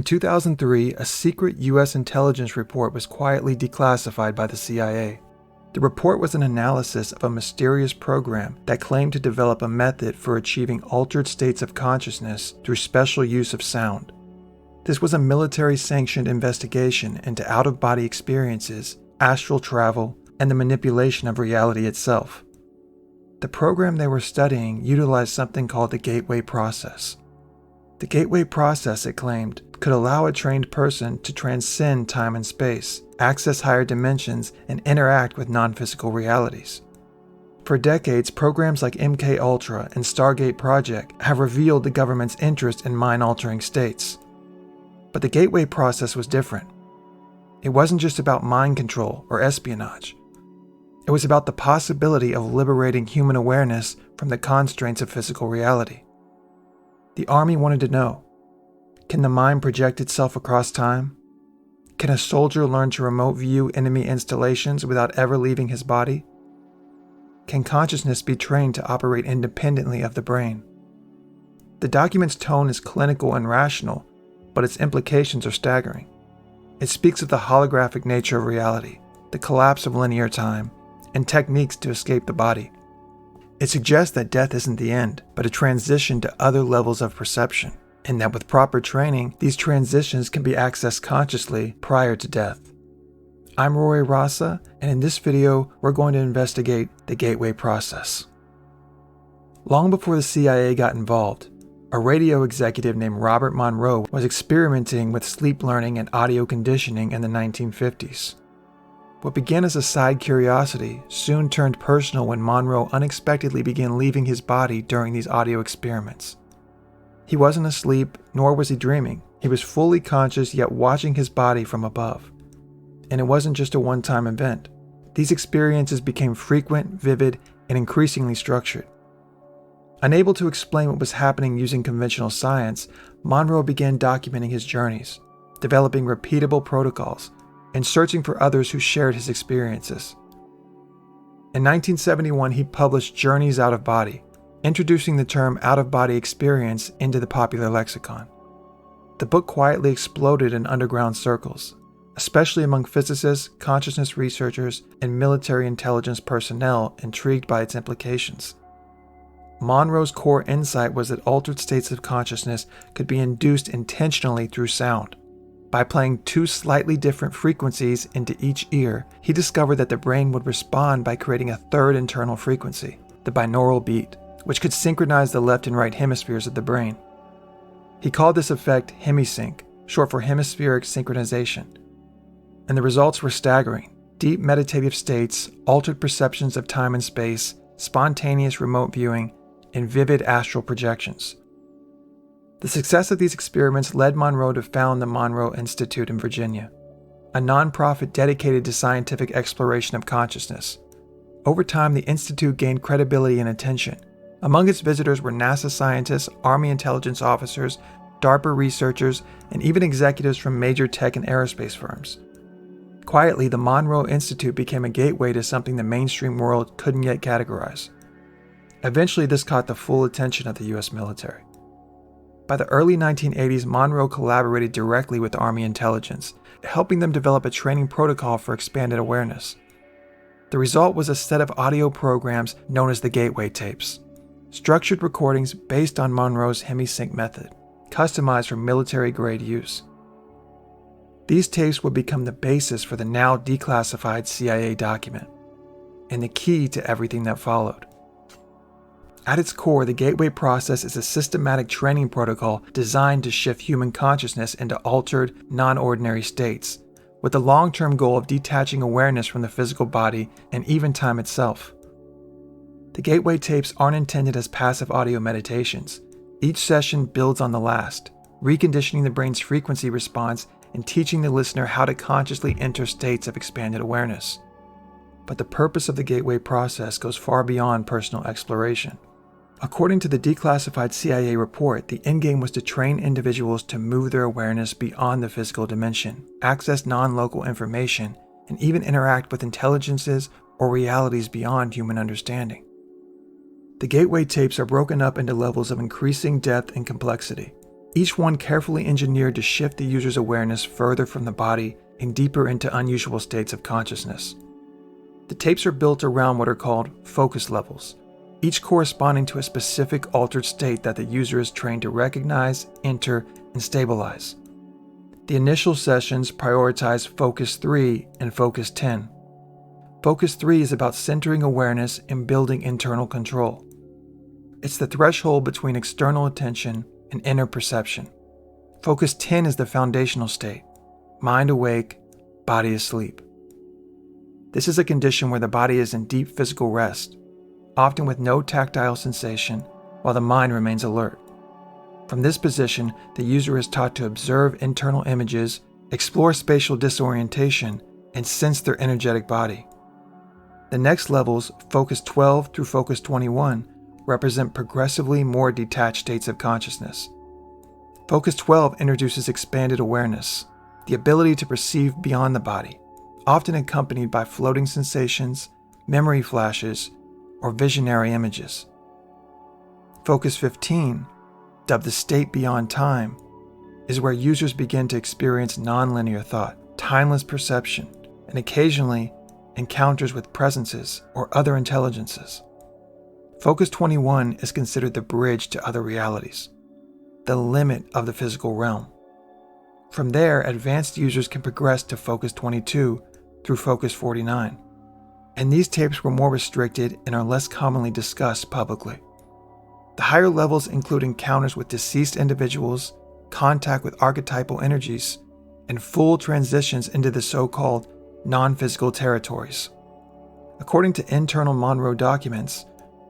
In 2003, a secret U.S. intelligence report was quietly declassified by the CIA. The report was an analysis of a mysterious program that claimed to develop a method for achieving altered states of consciousness through special use of sound. This was a military-sanctioned investigation into out-of-body experiences, astral travel, and the manipulation of reality itself. The program they were studying utilized something called the gateway process. The gateway process, it claimed, could allow a trained person to transcend time and space, access higher dimensions, and interact with non-physical realities. For decades, programs like MK Ultra and Stargate Project have revealed the government's interest in mind-altering states. But the gateway process was different. It wasn't just about mind control or espionage. It was about the possibility of liberating human awareness from the constraints of physical reality. The Army wanted to know, can the mind project itself across time? Can a soldier learn to remote view enemy installations without ever leaving his body? Can consciousness be trained to operate independently of the brain? The document's tone is clinical and rational, but its implications are staggering. It speaks of the holographic nature of reality, the collapse of linear time, and techniques to escape the body. It suggests that death isn't the end, but a transition to other levels of perception, and that with proper training, these transitions can be accessed consciously prior to death. I'm Roy Rasa, and in this video, we're going to investigate the gateway process. Long before the CIA got involved, a radio executive named Robert Monroe was experimenting with sleep learning and audio conditioning in the 1950s. What began as a side curiosity soon turned personal when Monroe unexpectedly began leaving his body during these audio experiments. He wasn't asleep, nor was he dreaming. He was fully conscious yet watching his body from above. And it wasn't just a one-time event. These experiences became frequent, vivid, and increasingly structured. Unable to explain what was happening using conventional science, Monroe began documenting his journeys, developing repeatable protocols, and searching for others who shared his experiences. In 1971, he published Journeys Out of Body, introducing the term out-of-body experience into the popular lexicon. The book quietly exploded in underground circles, especially among physicists, consciousness researchers, and military intelligence personnel intrigued by its implications. Monroe's core insight was that altered states of consciousness could be induced intentionally through sound. By playing two slightly different frequencies into each ear, he discovered that the brain would respond by creating a third internal frequency, the binaural beat, which could synchronize the left and right hemispheres of the brain. He called this effect Hemi-Sync, short for hemispheric synchronization. And the results were staggering. Deep meditative states, altered perceptions of time and space, spontaneous remote viewing, and vivid astral projections. The success of these experiments led Monroe to found the Monroe Institute in Virginia, a nonprofit dedicated to scientific exploration of consciousness. Over time, the institute gained credibility and attention. Among its visitors were NASA scientists, Army intelligence officers, DARPA researchers, and even executives from major tech and aerospace firms. Quietly, the Monroe Institute became a gateway to something the mainstream world couldn't yet categorize. Eventually, this caught the full attention of the U.S. military. By the early 1980s, Monroe collaborated directly with Army intelligence, helping them develop a training protocol for expanded awareness. The result was a set of audio programs known as the Gateway Tapes, structured recordings based on Monroe's Hemi-Sync method, customized for military-grade use. These tapes would become the basis for the now declassified CIA document, and the key to everything that followed. At its core, the gateway process is a systematic training protocol designed to shift human consciousness into altered, non-ordinary states, with the long-term goal of detaching awareness from the physical body and even time itself. The gateway tapes aren't intended as passive audio meditations. Each session builds on the last, reconditioning the brain's frequency response and teaching the listener how to consciously enter states of expanded awareness. But the purpose of the gateway process goes far beyond personal exploration. According to the declassified CIA report, the endgame was to train individuals to move their awareness beyond the physical dimension, access non-local information, and even interact with intelligences or realities beyond human understanding. The gateway tapes are broken up into levels of increasing depth and complexity. each one carefully engineered to shift the user's awareness further from the body and deeper into unusual states of consciousness. The tapes are built around what are called focus levels, each corresponding to a specific altered state that the user is trained to recognize, enter, and stabilize. The initial sessions prioritize Focus 3 and Focus 10. Focus 3 is about centering awareness and building internal control. It's the threshold between external attention and inner perception. Focus 10 is the foundational state, mind awake, body asleep. This is a condition where the body is in deep physical rest, often with no tactile sensation, while the mind remains alert. From this position, the user is taught to observe internal images, explore spatial disorientation, and sense their energetic body. The next levels, Focus 12 through Focus 21, represent progressively more detached states of consciousness. Focus 12 introduces expanded awareness, the ability to perceive beyond the body, often accompanied by floating sensations, memory flashes, or visionary images. Focus 15, dubbed the state beyond time, is where users begin to experience nonlinear thought, timeless perception, and occasionally encounters with presences or other intelligences. Focus 21 is considered the bridge to other realities, the limit of the physical realm. From there, advanced users can progress to Focus 22 through Focus 49, and these tapes were more restricted and are less commonly discussed publicly. The higher levels include encounters with deceased individuals, contact with archetypal energies, and full transitions into the so-called non-physical territories. According to internal Monroe documents,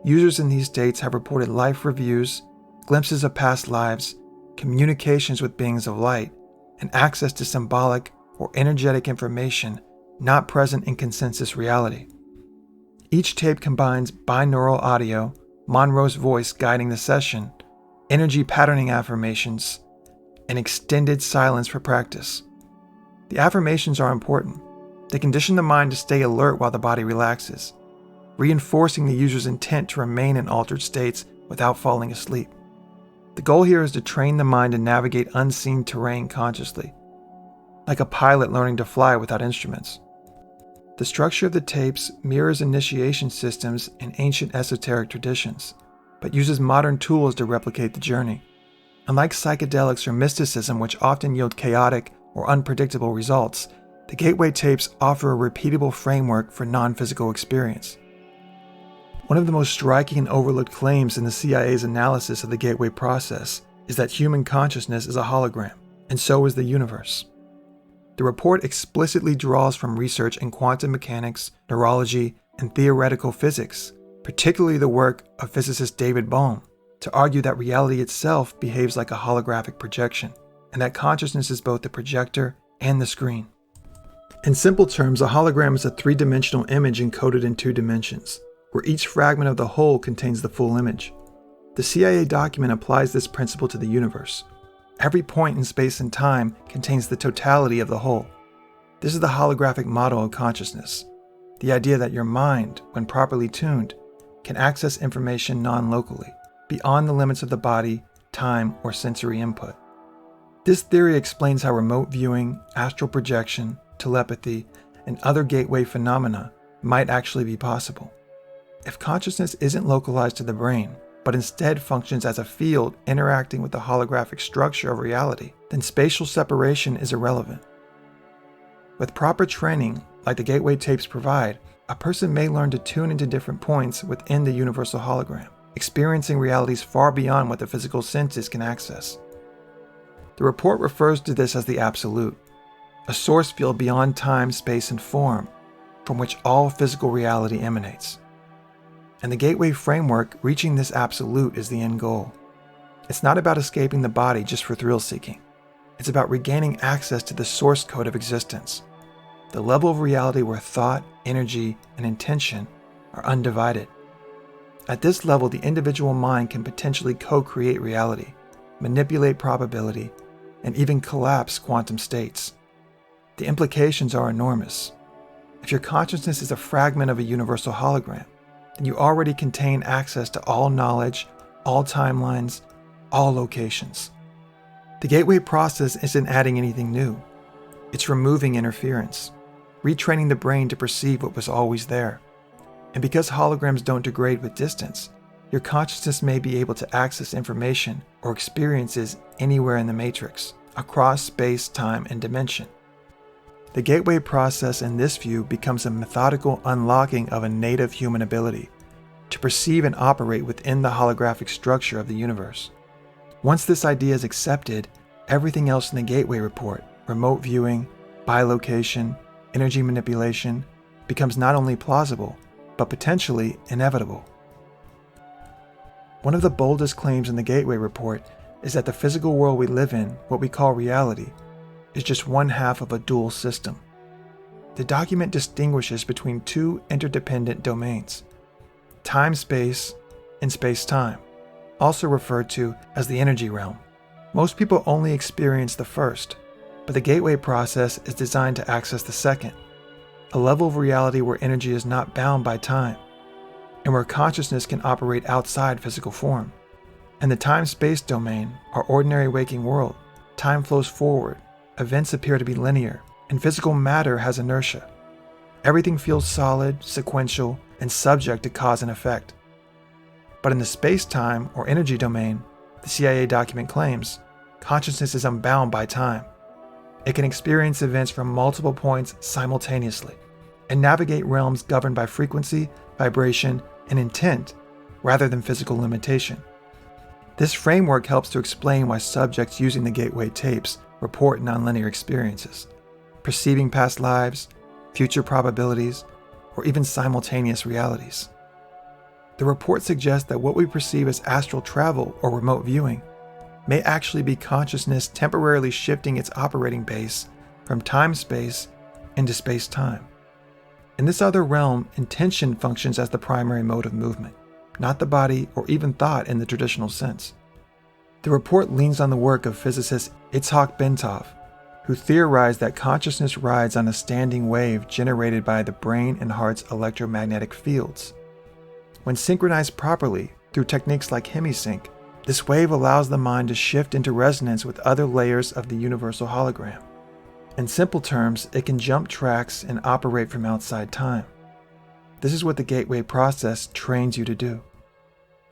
users in these states have reported life reviews, glimpses of past lives, communications with beings of light, and access to symbolic or energetic information not present in consensus reality. Each tape combines binaural audio, Monroe's voice guiding the session, energy patterning affirmations, and extended silence for practice. The affirmations are important. They condition the mind to stay alert while the body relaxes, reinforcing the user's intent to remain in altered states without falling asleep. The goal here is to train the mind to navigate unseen terrain consciously, like a pilot learning to fly without instruments. The structure of the tapes mirrors initiation systems in ancient esoteric traditions, but uses modern tools to replicate the journey. Unlike psychedelics or mysticism, which often yield chaotic or unpredictable results, the gateway tapes offer a repeatable framework for non-physical experience. One of the most striking and overlooked claims in the CIA's analysis of the gateway process is that human consciousness is a hologram, and so is the universe. The report explicitly draws from research in quantum mechanics, neurology, and theoretical physics, particularly the work of physicist David Bohm, to argue that reality itself behaves like a holographic projection, and that consciousness is both the projector and the screen. In simple terms, a hologram is a three-dimensional image encoded in two dimensions, where each fragment of the whole contains the full image. The CIA document applies this principle to the universe. Every point in space and time contains the totality of the whole. This is the holographic model of consciousness, the idea that your mind, when properly tuned, can access information non-locally, beyond the limits of the body, time, or sensory input. This theory explains how remote viewing, astral projection, telepathy, and other gateway phenomena might actually be possible. If consciousness isn't localized to the brain, but instead functions as a field interacting with the holographic structure of reality, then spatial separation is irrelevant. With proper training, like the gateway tapes provide, a person may learn to tune into different points within the universal hologram, experiencing realities far beyond what the physical senses can access. The report refers to this as the absolute, a source field beyond time, space, and form, from which all physical reality emanates. And the gateway framework, reaching this absolute, is the end goal. It's not about escaping the body just for thrill-seeking. It's about regaining access to the source code of existence, the level of reality where thought, energy, and intention are undivided. At this level, the individual mind can potentially co-create reality, manipulate probability, and even collapse quantum states. The implications are enormous. If your consciousness is a fragment of a universal hologram, then you already contain access to all knowledge, all timelines, all locations. The gateway process isn't adding anything new. It's removing interference, retraining the brain to perceive what was always there. And because holograms don't degrade with distance, your consciousness may be able to access information or experiences anywhere in the matrix, across space, time, and dimension. The gateway process in this view becomes a methodical unlocking of a native human ability to perceive and operate within the holographic structure of the universe. Once this idea is accepted, everything else in the gateway report, remote viewing, bilocation, energy manipulation, becomes not only plausible, but potentially inevitable. One of the boldest claims in the gateway report is that the physical world we live in, what we call reality, is just one half of a dual system. The document distinguishes between two interdependent domains, time-space and space-time, also referred to as the energy realm. Most people only experience the first, but the gateway process is designed to access the second, a level of reality where energy is not bound by time, and where consciousness can operate outside physical form. In the time-space domain, our ordinary waking world, time flows forward, events appear to be linear, and physical matter has inertia. Everything feels solid, sequential, and subject to cause and effect. But in the space-time or energy domain, the CIA document claims, consciousness is unbound by time. It can experience events from multiple points simultaneously and navigate realms governed by frequency, vibration, and intent rather than physical limitation. This framework helps to explain why subjects using the gateway tapes report nonlinear experiences, perceiving past lives, future probabilities, or even simultaneous realities. The report suggests that what we perceive as astral travel or remote viewing may actually be consciousness temporarily shifting its operating base from time-space into space-time. In this other realm, intention functions as the primary mode of movement, not the body or even thought in the traditional sense. The report leans on the work of physicist Itzhak Bentov, who theorized that consciousness rides on a standing wave generated by the brain and heart's electromagnetic fields. When synchronized properly through techniques like Hemi-Sync, this wave allows the mind to shift into resonance with other layers of the universal hologram. In simple terms, it can jump tracks and operate from outside time. This is what the gateway process trains you to do.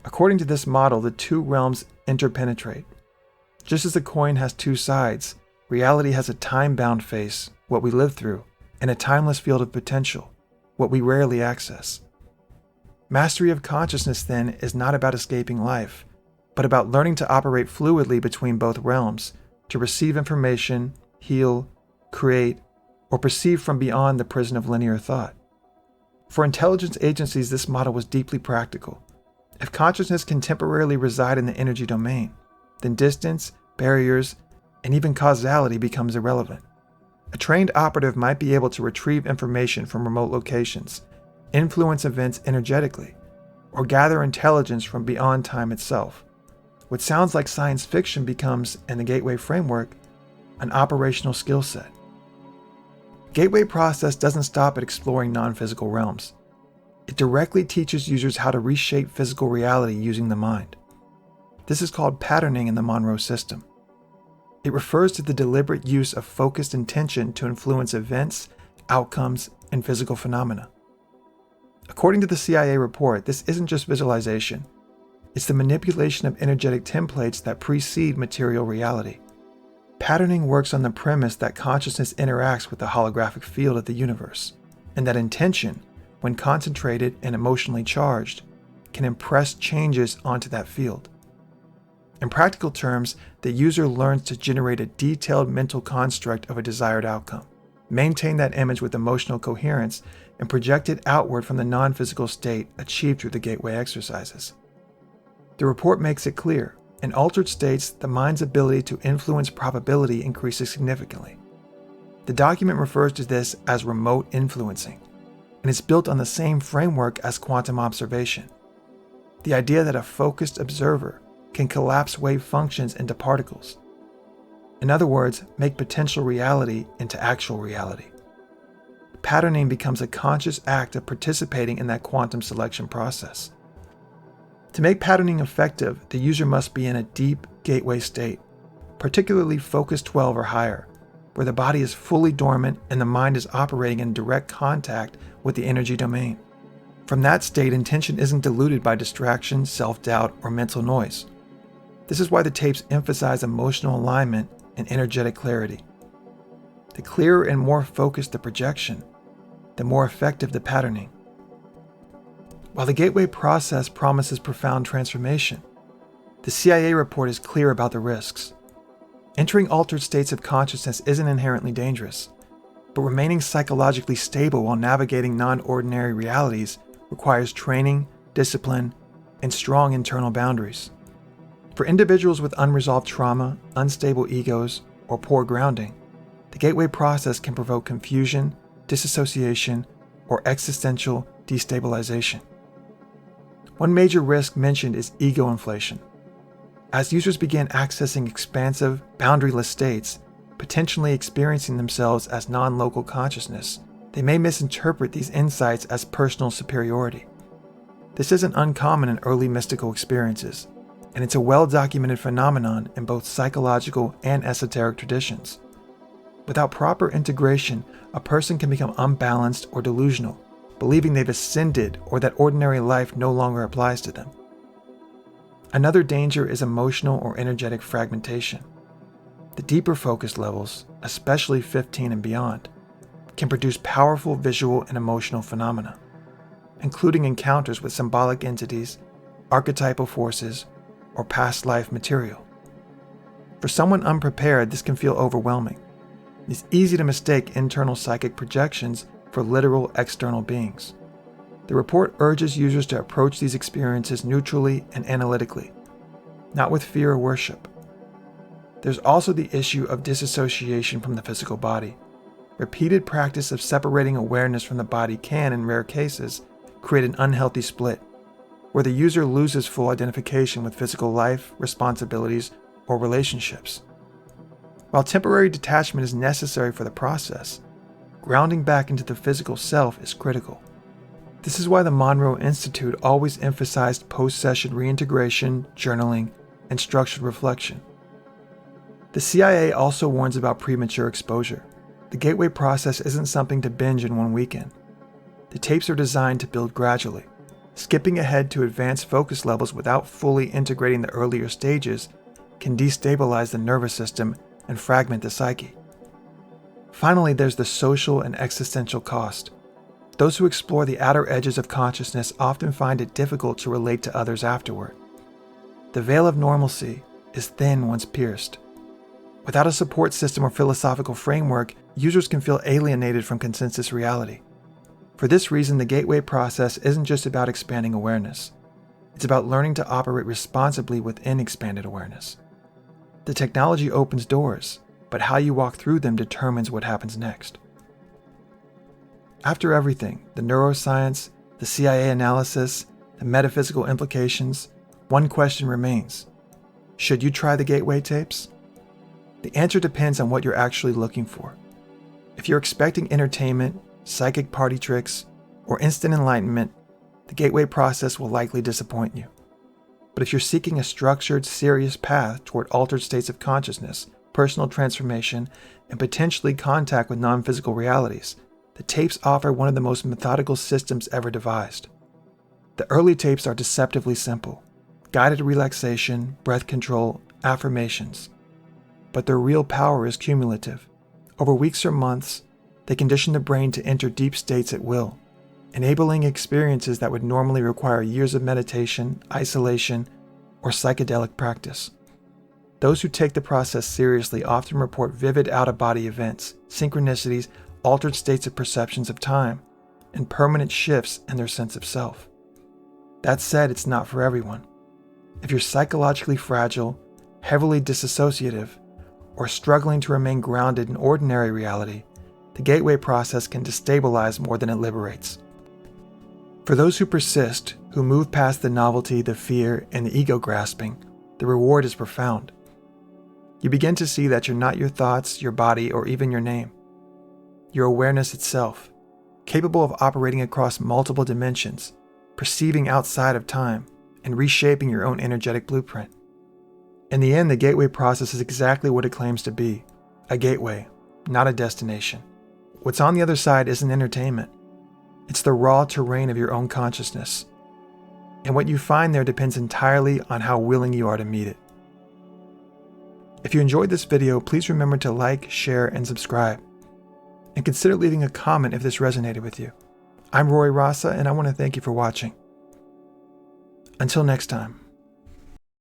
According to this model, the two realms interpenetrate. Just as a coin has two sides, reality has a time-bound face, what we live through, and a timeless field of potential, what we rarely access. Mastery of consciousness, then, is not about escaping life, but about learning to operate fluidly between both realms, to receive information, heal, create, or perceive from beyond the prison of linear thought. For intelligence agencies, this model was deeply practical. If consciousness can temporarily reside in the energy domain, then distance, barriers, and even causality becomes irrelevant. A trained operative might be able to retrieve information from remote locations, influence events energetically, or gather intelligence from beyond time itself. What sounds like science fiction becomes, in the gateway framework, an operational skill set. Gateway process doesn't stop at exploring non-physical realms. It directly teaches users how to reshape physical reality using the mind. This is called patterning in the Monroe system. It refers to the deliberate use of focused intention to influence events, outcomes, and physical phenomena. According to the CIA report, this isn't just visualization. It's the manipulation of energetic templates that precede material reality. Patterning works on the premise that consciousness interacts with the holographic field of the universe, and that intention, when concentrated and emotionally charged, can impress changes onto that field. In practical terms, the user learns to generate a detailed mental construct of a desired outcome, maintain that image with emotional coherence, and project it outward from the non-physical state achieved through the gateway exercises. The report makes it clear, in altered states, the mind's ability to influence probability increases significantly. The document refers to this as remote influencing, and it's built on the same framework as quantum observation. The idea that a focused observer can collapse wave functions into particles. In other words, make potential reality into actual reality. Patterning becomes a conscious act of participating in that quantum selection process. To make patterning effective, the user must be in a deep gateway state, particularly focus 12 or higher, where the body is fully dormant and the mind is operating in direct contact with the energy domain. From that state, intention isn't diluted by distraction, self-doubt, or mental noise. This is why the tapes emphasize emotional alignment and energetic clarity. The clearer and more focused the projection, the more effective the patterning. While the gateway process promises profound transformation, the CIA report is clear about the risks. Entering altered states of consciousness isn't inherently dangerous, but remaining psychologically stable while navigating non-ordinary realities requires training, discipline, and strong internal boundaries. For individuals with unresolved trauma, unstable egos, or poor grounding, the gateway process can provoke confusion, disassociation, or existential destabilization. One major risk mentioned is ego inflation. As users begin accessing expansive, boundaryless states, potentially experiencing themselves as non-local consciousness, they may misinterpret these insights as personal superiority. This isn't uncommon in early mystical experiences, and it's a well-documented phenomenon in both psychological and esoteric traditions. Without proper integration, a person can become unbalanced or delusional, believing they've ascended or that ordinary life no longer applies to them. Another danger is emotional or energetic fragmentation. The deeper focus levels, especially 15 and beyond, can produce powerful visual and emotional phenomena, including encounters with symbolic entities, archetypal forces, or past life material. For someone unprepared, this can feel overwhelming. It's easy to mistake internal psychic projections for literal external beings. The report urges users to approach these experiences neutrally and analytically, not with fear or worship. There's also the issue of disassociation from the physical body. Repeated practice of separating awareness from the body can, in rare cases, create an unhealthy split, where the user loses full identification with physical life, responsibilities, or relationships. While temporary detachment is necessary for the process, grounding back into the physical self is critical. This is why the Monroe Institute always emphasized post-session reintegration, journaling, and structured reflection. The CIA also warns about premature exposure. The gateway process isn't something to binge in one weekend. The tapes are designed to build gradually. Skipping ahead to advanced focus levels without fully integrating the earlier stages can destabilize the nervous system and fragment the psyche. Finally, there's the social and existential cost. Those who explore the outer edges of consciousness often find it difficult to relate to others afterward. The veil of normalcy is thin once pierced. Without a support system or philosophical framework, users can feel alienated from consensus reality. For this reason, the gateway process isn't just about expanding awareness. It's about learning to operate responsibly within expanded awareness. The technology opens doors, but how you walk through them determines what happens next. After everything, the neuroscience, the CIA analysis, the metaphysical implications, one question remains. Should you try the gateway tapes? The answer depends on what you're actually looking for. If you're expecting entertainment, psychic party tricks, or instant enlightenment, the gateway process will likely disappoint you. But if you're seeking a structured, serious path toward altered states of consciousness, personal transformation, and potentially contact with non-physical realities, the tapes offer one of the most methodical systems ever devised. The early tapes are deceptively simple: guided relaxation, breath control, affirmations. But their real power is cumulative. Over weeks or months, they condition the brain to enter deep states at will, enabling experiences that would normally require years of meditation, isolation, or psychedelic practice. Those who take the process seriously often report vivid out-of-body events, synchronicities, altered states of perceptions of time, and permanent shifts in their sense of self. That said, it's not for everyone. If you're psychologically fragile, heavily disassociative, or struggling to remain grounded in ordinary reality, the gateway process can destabilize more than it liberates. For those who persist, who move past the novelty, the fear, and the ego grasping, the reward is profound. You begin to see that you're not your thoughts, your body, or even your name. Your awareness itself, capable of operating across multiple dimensions, perceiving outside of time, and reshaping your own energetic blueprint. In the end, the gateway process is exactly what it claims to be, a gateway, not a destination. What's on the other side isn't entertainment. It's the raw terrain of your own consciousness. And what you find there depends entirely on how willing you are to meet it. If you enjoyed this video, please remember to like, share, and subscribe. And consider leaving a comment if this resonated with you. I'm Roy Rasa, and I want to thank you for watching. Until next time.